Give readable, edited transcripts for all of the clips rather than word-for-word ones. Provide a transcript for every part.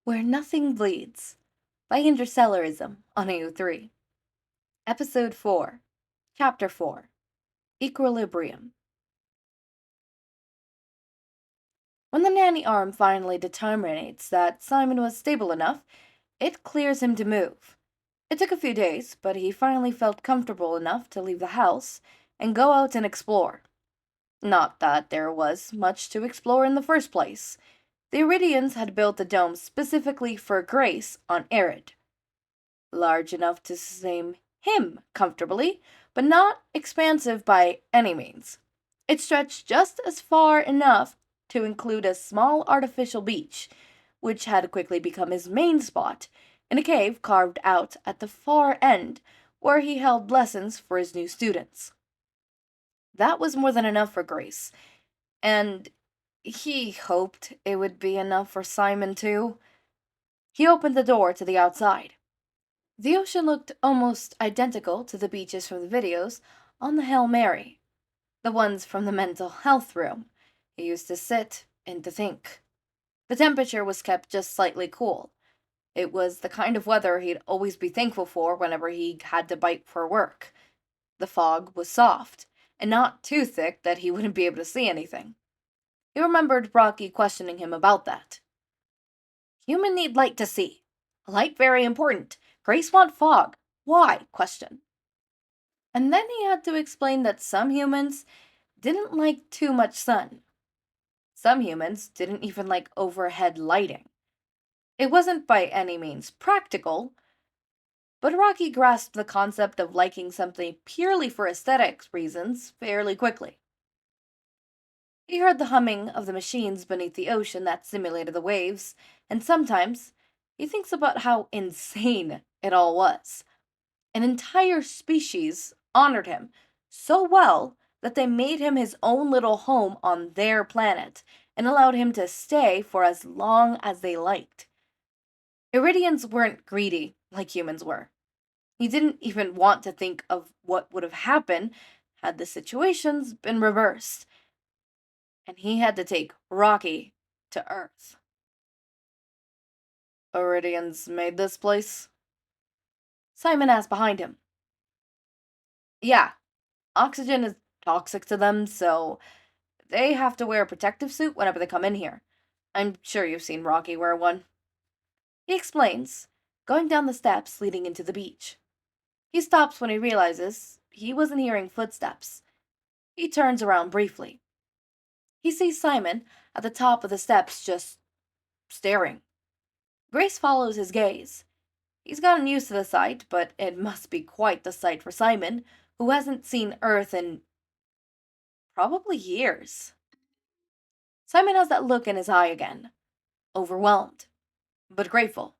Where Nothing Bleeds by Interstellarism on AO3. Episode 4, Chapter 4, Equilibrium. When the nanny arm finally determines that Simon was stable enough, it clears him to move. It took a few days, but he finally felt comfortable enough to leave the house and go out and explore. Not that there was much to explore in the first place. The Eridians had built the dome specifically for Grace on Erid. Large enough to sustain him comfortably, but not expansive by any means. It stretched just as far enough to include a small artificial beach, which had quickly become his main spot, in a cave carved out at the far end where he held lessons for his new students. That was more than enough for Grace, and he hoped it would be enough for Simon too. He opened the door to the outside. The ocean looked almost identical to the beaches from the videos on the Hail Mary, the ones from the mental health room he used to sit and to think. The temperature was kept just slightly cool. It was the kind of weather he'd always be thankful for whenever he had to bite for work. The fog was soft, and not too thick that he wouldn't be able to see anything. He remembered Rocky questioning him about that. Human need light to see. Light very important. Grace want fog. Why? Question. And then he had to explain that some humans didn't like too much sun. Some humans didn't even like overhead lighting. It wasn't by any means practical, but Rocky grasped the concept of liking something purely for aesthetics reasons fairly quickly. He heard the humming of the machines beneath the ocean that simulated the waves, and sometimes he thinks about how insane it all was. An entire species honored him so well that they made him his own little home on their planet and allowed him to stay for as long as they liked. Eridians weren't greedy like humans were. He didn't even want to think of what would have happened had the situations been reversed, and he had to take Rocky to Earth. Eridians made this place? Simon asked behind him. Yeah, oxygen is toxic to them, so they have to wear a protective suit whenever they come in here. I'm sure you've seen Rocky wear one. He explains, going down the steps leading into the beach. He stops when he realizes he wasn't hearing footsteps. He turns around briefly. He sees Simon at the top of the steps just staring. Grace follows his gaze. He's gotten used to the sight, but it must be quite the sight for Simon, who hasn't seen Earth in probably years. Simon has that look in his eye again, overwhelmed, but grateful.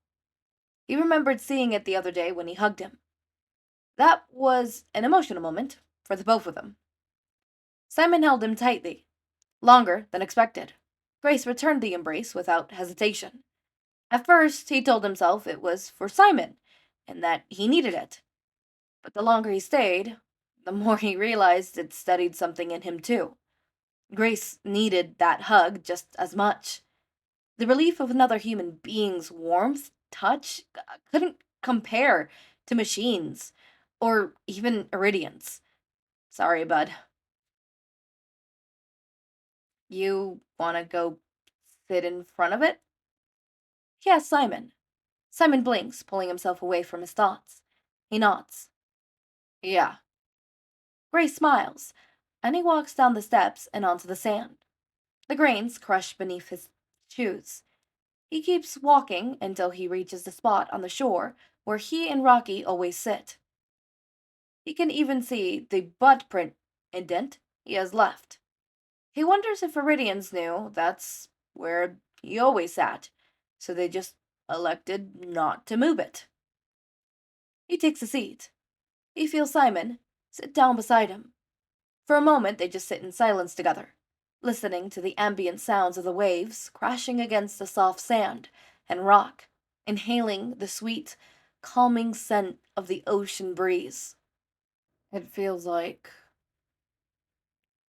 He remembered seeing it the other day when he hugged him. That was an emotional moment for the both of them. Simon held him tightly, longer than expected. Grace returned the embrace without hesitation. At first, he told himself it was for Simon, and that he needed it. But the longer he stayed, the more he realized it steadied something in him too. Grace needed that hug just as much. The relief of another human being's warmth, touch, couldn't compare to machines, or even Eridians. Sorry, bud. You wanna go sit in front of it? Yes, Simon. Simon blinks, pulling himself away from his thoughts. He nods. Yeah. Grace smiles, and he walks down the steps and onto the sand. The grains crush beneath his shoes. He keeps walking until he reaches the spot on the shore where he and Rocky always sit. He can even see the butt print indent he has left. He wonders if Eridians knew that's where he always sat, so they just elected not to move it. He takes a seat. He feels Simon sit down beside him. For a moment, they just sit in silence together, listening to the ambient sounds of the waves crashing against the soft sand and rock, inhaling the sweet, calming scent of the ocean breeze. It feels like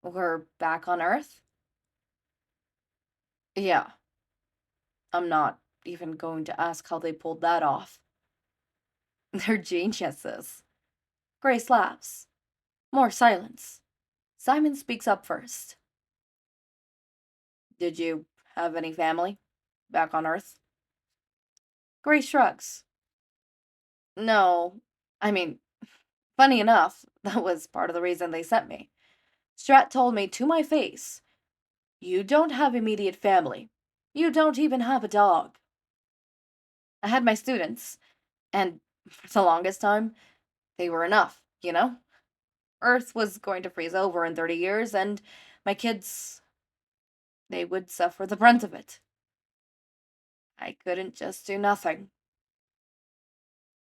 we're back on Earth? Yeah, I'm not even going to ask how they pulled that off. They're geniuses. Grace laughs. More silence. Simon speaks up first. Did you have any family back on Earth? Grace shrugs. No. I mean, funny enough, that was part of the reason they sent me. Strat told me to my face, "You don't have immediate family. You don't even have a dog." I had my students, and for the longest time, they were enough, you know? Earth was going to freeze over in 30 years, and my kids, they would suffer the brunt of it. I couldn't just do nothing.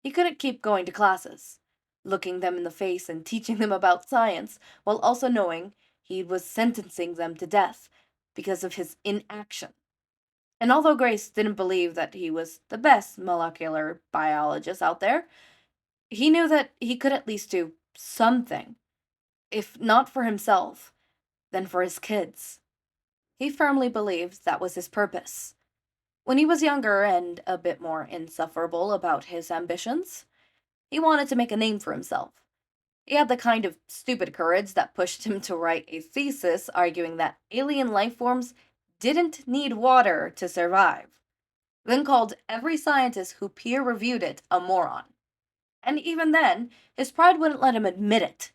He couldn't keep going to classes, looking them in the face and teaching them about science, while also knowing he was sentencing them to death because of his inaction. And although Grace didn't believe that he was the best molecular biologist out there, he knew that he could at least do something. If not for himself, then for his kids. He firmly believed that was his purpose. When he was younger and a bit more insufferable about his ambitions, he wanted to make a name for himself. He had the kind of stupid courage that pushed him to write a thesis arguing that alien life forms didn't need water to survive, then called every scientist who peer reviewed it a moron. And even then, his pride wouldn't let him admit it.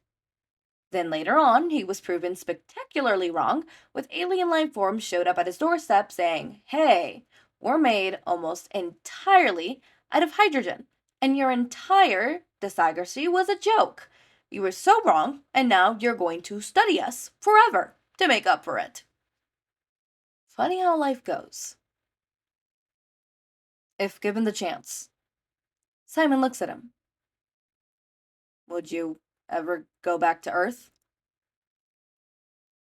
Then later on, he was proven spectacularly wrong, with alien life forms showed up at his doorstep saying, "Hey, we're made almost entirely out of hydrogen, and your entire discography was a joke. You were so wrong, and now you're going to study us forever to make up for it." Funny how life goes. If given the chance. Simon looks at him. Would you ever go back to Earth?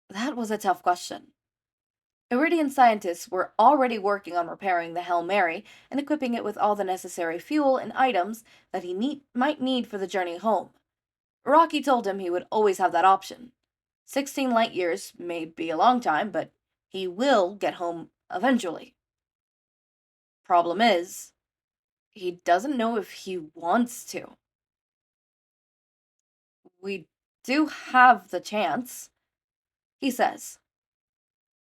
That was a tough question. Eridian scientists were already working on repairing the Hail Mary and equipping it with all the necessary fuel and items that he might need for the journey home. Rocky told him he would always have that option. 16 light years may be a long time, but he will get home eventually. Problem is, he doesn't know if he wants to. We do have the chance, he says.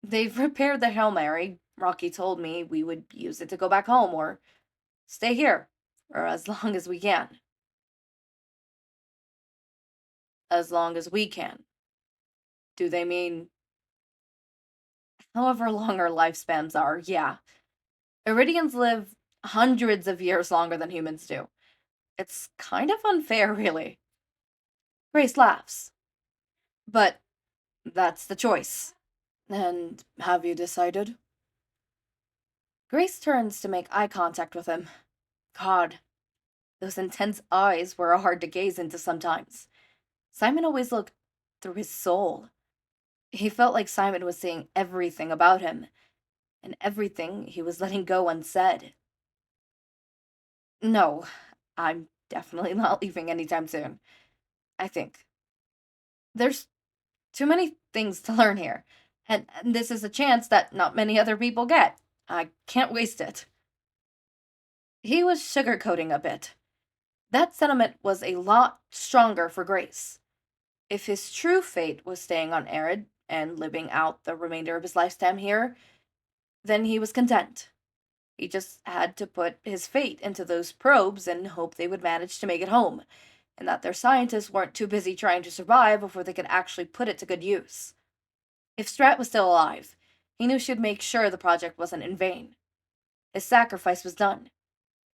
They've repaired the Hail Mary. Rocky told me we would use it to go back home or stay here for as long as we can. As long as we can. Do they mean however long our lifespans are? Yeah. Eridians live hundreds of years longer than humans do. It's kind of unfair, really. Grace laughs. But that's the choice. And have you decided? Grace turns to make eye contact with him. God, those intense eyes were hard to gaze into sometimes. Simon always looked through his soul. He felt like Simon was seeing everything about him, and everything he was letting go unsaid. No, I'm definitely not leaving anytime soon. I think. There's too many things to learn here, and this is a chance that not many other people get. I can't waste it. He was sugarcoating a bit. That sentiment was a lot stronger for Grace. If his true fate was staying on Erid and living out the remainder of his lifetime here, then he was content. He just had to put his fate into those probes and hope they would manage to make it home, and that their scientists weren't too busy trying to survive before they could actually put it to good use. If Strat was still alive, he knew she'd make sure the project wasn't in vain. His sacrifice was done.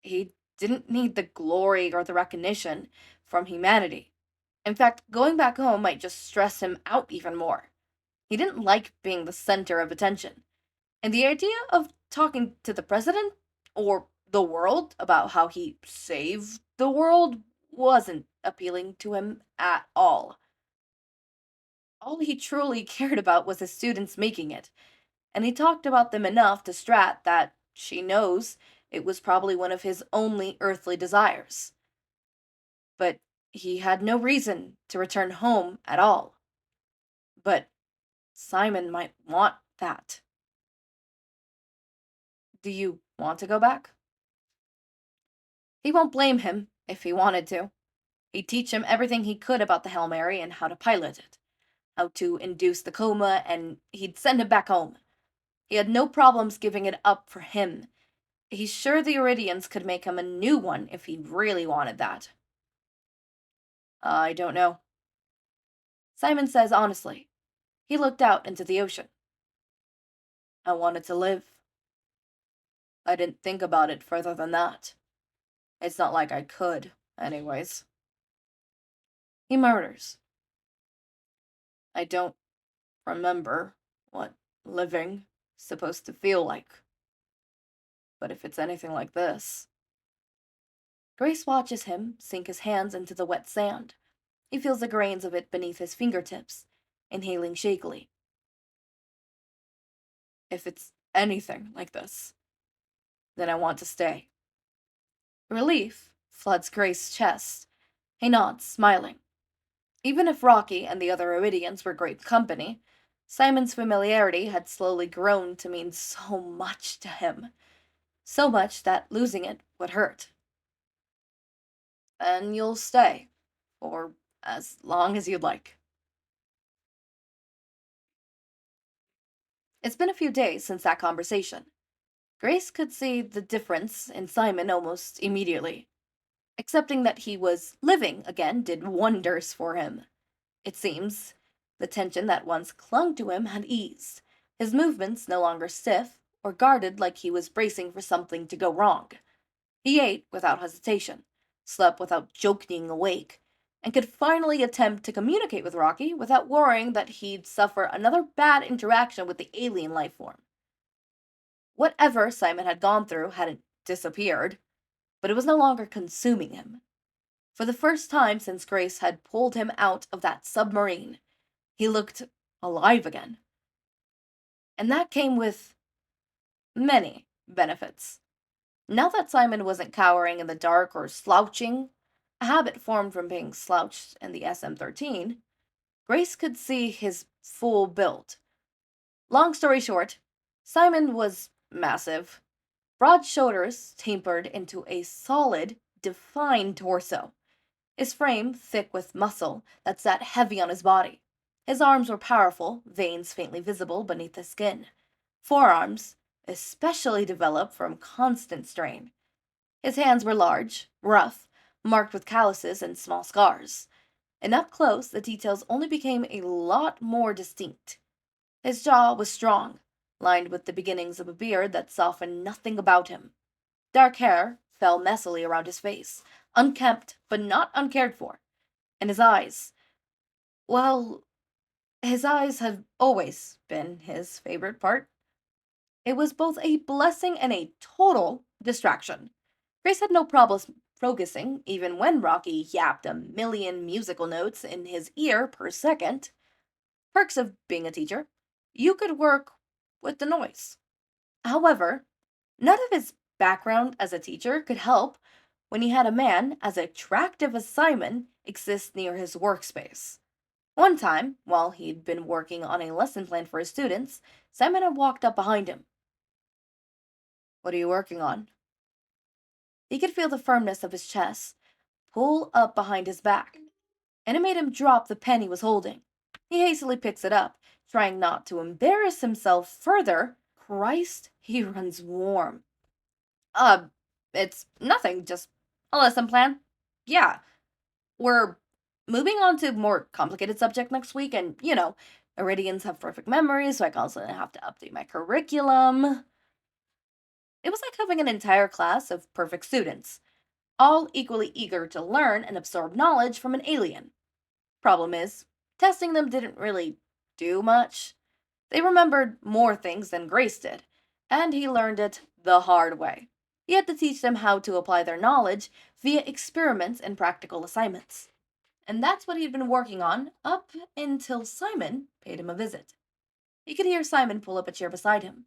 He didn't need the glory or the recognition from humanity. In fact, going back home might just stress him out even more. He didn't like being the center of attention. And the idea of talking to the president or the world about how he saved the world wasn't appealing to him at all. All he truly cared about was his students making it, and he talked about them enough to Strat that she knows it was probably one of his only earthly desires. But he had no reason to return home at all. But Simon might want that. Do you want to go back? He won't blame him if he wanted to. He'd teach him everything he could about the Hail Mary and how to pilot it, how to induce the coma, and he'd send him back home. He had no problems giving it up for him. He's sure the Eridians could make him a new one if he really wanted that. I don't know. Simon says honestly. He looked out into the ocean. I wanted to live. I didn't think about it further than that. It's not like I could, anyways. He mutters. I don't remember what living supposed to feel like. But if it's anything like this. Grace watches him sink his hands into the wet sand. He feels the grains of it beneath his fingertips, inhaling shakily. If it's anything like this, then I want to stay. Relief floods Grace's chest. He nods, smiling. Even if Rocky and the other Eridians were great company, Simon's familiarity had slowly grown to mean so much to him. So much that losing it would hurt. And you'll stay, for as long as you'd like. It's been a few days since that conversation. Grace could see the difference in Simon almost immediately. Accepting that he was living again did wonders for him. It seems the tension that once clung to him had eased, his movements no longer stiff or guarded like he was bracing for something to go wrong. He ate without hesitation, slept without joking awake, and could finally attempt to communicate with Rocky without worrying that he'd suffer another bad interaction with the alien life form. Whatever Simon had gone through hadn't disappeared, but it was no longer consuming him. For the first time since Grace had pulled him out of that submarine, he looked alive again. And that came with many benefits. Now that Simon wasn't cowering in the dark or slouching, a habit formed from being slouched in the SM-13, Grace could see his full build. Long story short, Simon was massive. Broad shoulders tapered into a solid, defined torso. His frame thick with muscle that sat heavy on his body. His arms were powerful, veins faintly visible beneath the skin. Forearms, especially developed from constant strain. His hands were large, rough, marked with calluses and small scars. And up close, the details only became a lot more distinct. His jaw was strong, lined with the beginnings of a beard that softened nothing about him. Dark hair fell messily around his face, unkempt but not uncared for. And his eyes, well, his eyes had always been his favorite part. It was both a blessing and a total distraction. Grace had no problem focusing, even when Rocky yapped a million musical notes in his ear per second. Perks of being a teacher. You could work with the noise. However, none of his background as a teacher could help when he had a man as attractive as Simon exist near his workspace. One time, while he'd been working on a lesson plan for his students, Simon had walked up behind him. What are you working on? He could feel the firmness of his chest pull up behind his back, and it made him drop the pen he was holding. He hastily picks it up, trying not to embarrass himself further. Christ, he runs warm. It's nothing, just a lesson plan. Yeah, we're moving on to a more complicated subject next week, and, Eridians have perfect memories, so I constantly have to update my curriculum. It was like having an entire class of perfect students, all equally eager to learn and absorb knowledge from an alien. Problem is, testing them didn't really do much. They remembered more things than Grace did, and he learned it the hard way. He had to teach them how to apply their knowledge via experiments and practical assignments. And that's what he'd been working on up until Simon paid him a visit. He could hear Simon pull up a chair beside him.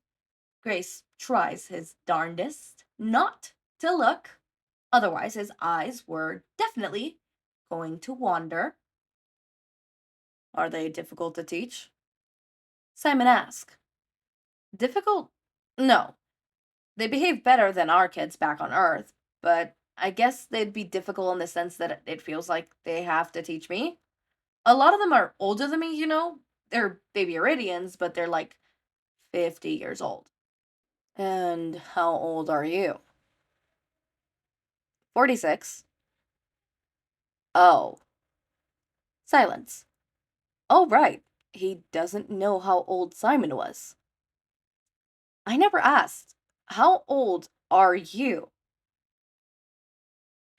Grace tries his darndest not to look, otherwise his eyes were definitely going to wander. Are they difficult to teach? Simon asked. Difficult? No. They behave better than our kids back on Earth, but I guess they'd be difficult in the sense that it feels like they have to teach me. A lot of them are older than me, They're baby Eridians, but they're like 50 years old. And how old are you? 46. Oh. Silence. Oh, right. He doesn't know how old Simon was. I never asked. How old are you?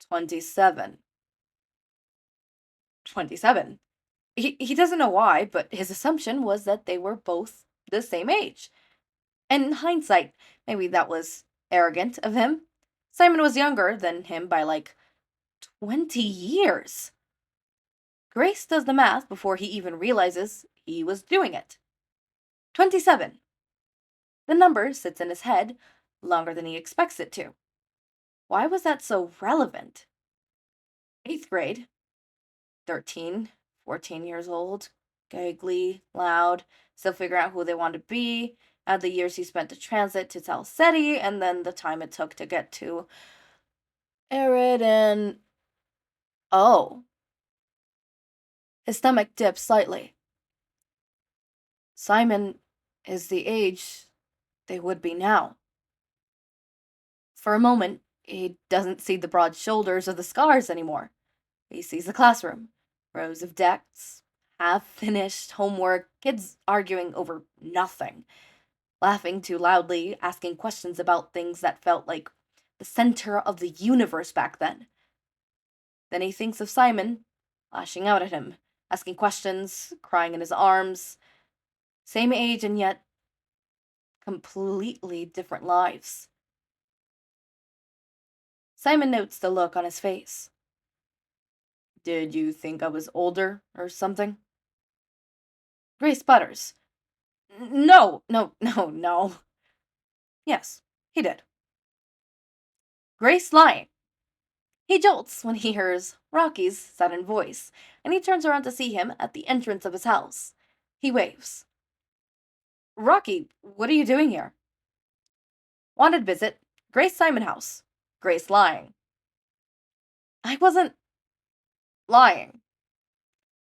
27. 27. He doesn't know why, but his assumption was that they were both the same age. And in hindsight, maybe that was arrogant of him. Simon was younger than him by like 20 years. Grace does the math before he even realizes he was doing it. 27. The number sits in his head longer than he expects it to. Why was that so relevant? 8th grade. 13, 14 years old. Giggly, loud, still figuring out who they want to be. Add the years he spent to transit to Talceti, and then the time it took to get to Erid and... Oh. His stomach dips slightly. Simon is the age they would be now. For a moment, he doesn't see the broad shoulders or the scars anymore. He sees the classroom. Rows of desks, half-finished homework, kids arguing over nothing. Laughing too loudly, asking questions about things that felt like the center of the universe back then. Then he thinks of Simon, lashing out at him, asking questions, crying in his arms. Same age and yet completely different lives. Simon notes the look on his face. Did you think I was older or something? Grace sputters. No. Yes, he did. Grace lying. He jolts when he hears Rocky's sudden voice, and he turns around to see him at the entrance of his house. He waves. Rocky, what are you doing here? Wanted visit. Grace Simon house. Grace lying. I wasn't lying.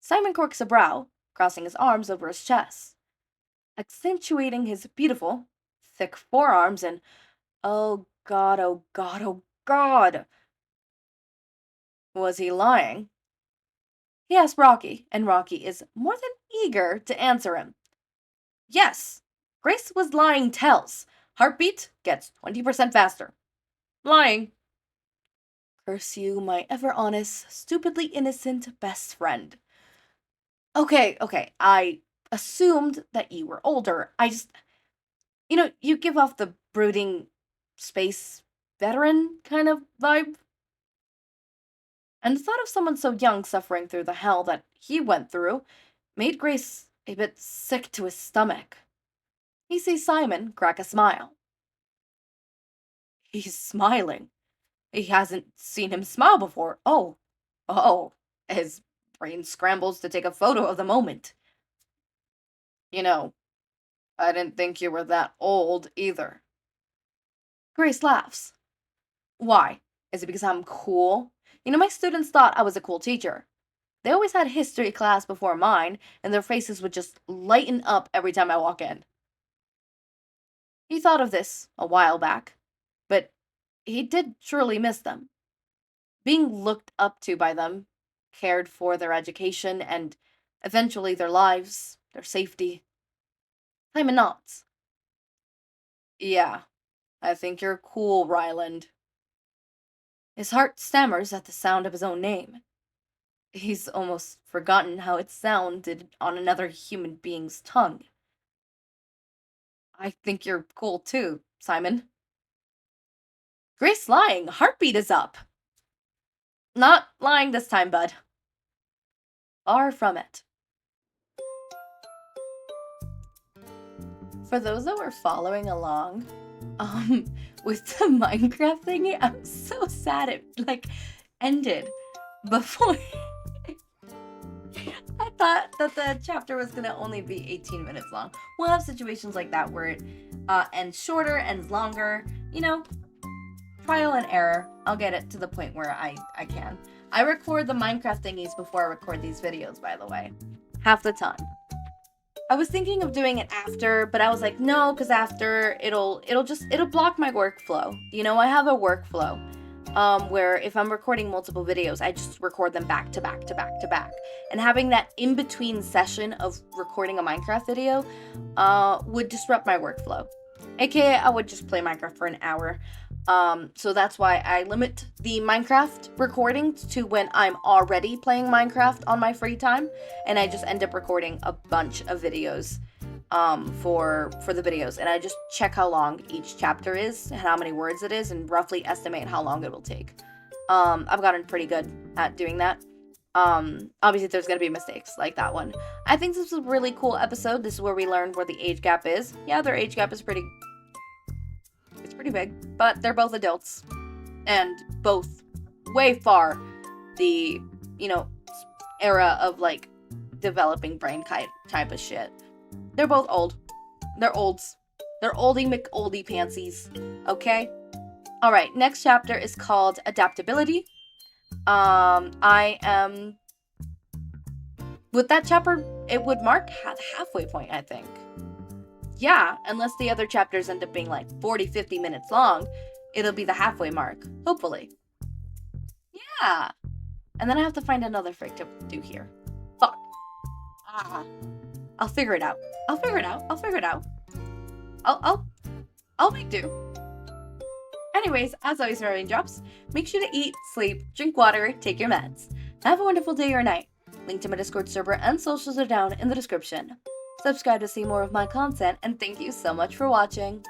Simon corks a brow, crossing his arms over his chest, accentuating his beautiful, thick forearms and, oh God, oh God, oh God. Was he lying? He asked Rocky, and Rocky is more than eager to answer him. Yes, Grace was lying tells. Heartbeat gets 20% faster. Lying. Curse you, my ever-honest, stupidly innocent best friend. Okay, I assumed that you were older. You give off the brooding space veteran kind of vibe. And the thought of someone so young suffering through the hell that he went through made Grace a bit sick to his stomach. He sees Simon crack a smile. He's smiling. He hasn't seen him smile before. Oh. His brain scrambles to take a photo of the moment. I didn't think you were that old either. Grace laughs. Why? Is it because I'm cool? My students thought I was a cool teacher. They always had history class before mine, and their faces would just lighten up every time I walk in. He thought of this a while back, but he did truly miss them. Being looked up to by them, cared for their education, and eventually their lives, their safety. Simon nods. Yeah, I think you're cool, Ryland. His heart stammers at the sound of his own name. He's almost forgotten how it sounded on another human being's tongue. I think you're cool too, Simon. Grace lying. Heartbeat is up. Not lying this time, bud. Far from it. For those that were following along, with the Minecraft thingy, I'm so sad it, ended before... I thought that the chapter was gonna only be 18 minutes long. We'll have situations like that where it ends shorter, ends longer, trial and error. I'll get it to the point where I can. I record the Minecraft thingies before I record these videos, by the way. Half the time. I was thinking of doing it after, but I was like, no, because after it'll block my workflow. I have a workflow where if I'm recording multiple videos, I just record them back to back to back to back. And having that in-between session of recording a Minecraft video would disrupt my workflow. AKA, I would just play Minecraft for an hour. So that's why I limit the Minecraft recordings to when I'm already playing Minecraft on my free time, and I just end up recording a bunch of videos for the videos, and I just check how long each chapter is, and how many words it is, and roughly estimate how long it will take. I've gotten pretty good at doing that. Obviously there's gonna be mistakes like that one. I think this was a really cool episode. This is where we learned where the age gap is. Yeah, their age gap is pretty big, but they're both adults, and both way far the, era of, like, developing brain type of shit. They're both old. They're olds. They're oldie McOldie pansies. Okay? Alright, next chapter is called Adaptability. I am... With that chapter, it would mark the halfway point, I think. Yeah, unless the other chapters end up being like 40-50 minutes long, it'll be the halfway mark, hopefully. Yeah. And then I have to find another frig to do here. Fuck. I'll figure it out. I'll make do. Anyways, as always, my raindrops, make sure to eat, sleep, drink water, take your meds. Have a wonderful day or night. Link to my Discord server and socials are down in the description. Subscribe to see more of my content, and thank you so much for watching.